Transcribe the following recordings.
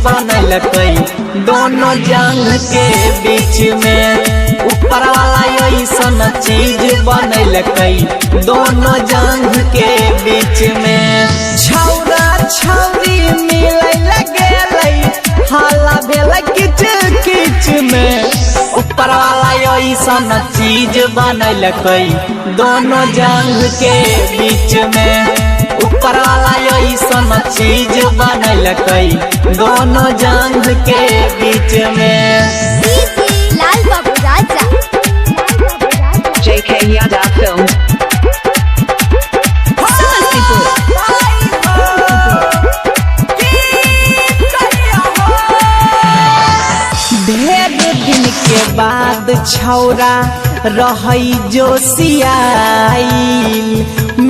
बनैलकै दोनों जांघ के बीच में। ऊपर वाला ऐसन चीज बनैलकै दोनों जांघ के बीच में। छौरा छौरी मिलै लगेलै हाला भेलै किच किच में। ऊपर वाला ऐसन चीज बनैलकै दोनों जांघ के बीच में। ऊपर वाला ऐसन चीज बनैलकै दोनों जांघ के बीच में। लाल बाबू राजा JK Yadav Films। ढेर दिन के बाद छौरा रहै जोशियाइल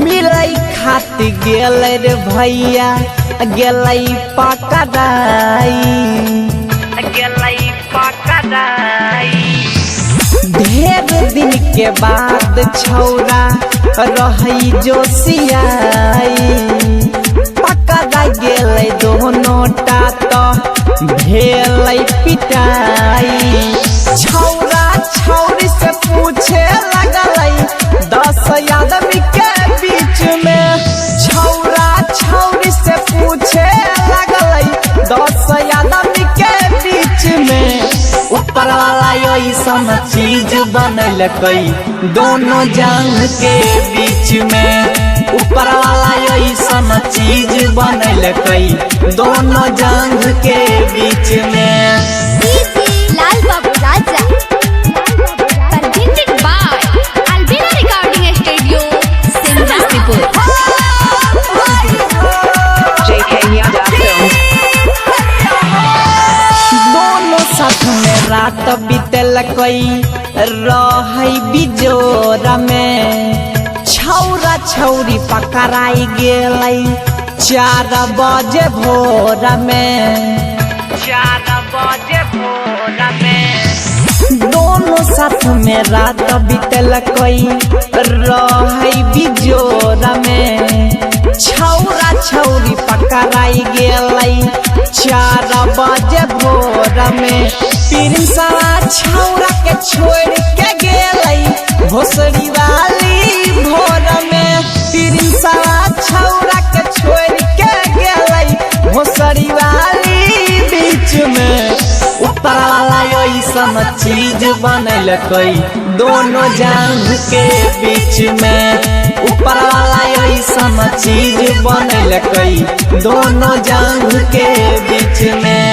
मिलै खातिर गेलै रे भैया गेलै पकड़ाई। ढेर दिन के बाद छौरा रहै जोशियाइल पकड़ा गेलै दोनों टाट भेलै पिटाई। छौरा छौरी से पूछे लगलै 10 आदमी के बीच में। छौरा छौरी से पूछे लगलै 10 आदमी के बीच में। ऊपर वाला ऐसन चीज बनैलकै दोनों जांघ के बीच में। ऊपर वाला ऐसन चीज बनैलकै दोनों जांघ के बीच में। लाल बाबू राजा presented by Albina Recording Studio, Simranpur। JK Yadav Films। दोनों साथ में रात बीतलकै रहै बिजोरा में। छौरा छौरी पकड़ाई गेलै 4 बजे भोर में। दोनों साथ में रात बीतलकै रहै बिजोरा में। छौरा छौरी पकड़ाई गेलै 4 बजे भोर में। प्रिंसवा छौरा के छोड़ के गेलै भोसड़ी वाली भोर में। प्रिंसवा छौरा के छोड़ के गेलै भोसड़ी वाली बीच में। ऊपर वाला ऐसन चीज बनैलकै दोनों जांघ के बीच में। ऊपर वाला ऐसन चीज बनैलकै दोनों जांघ के बीच में।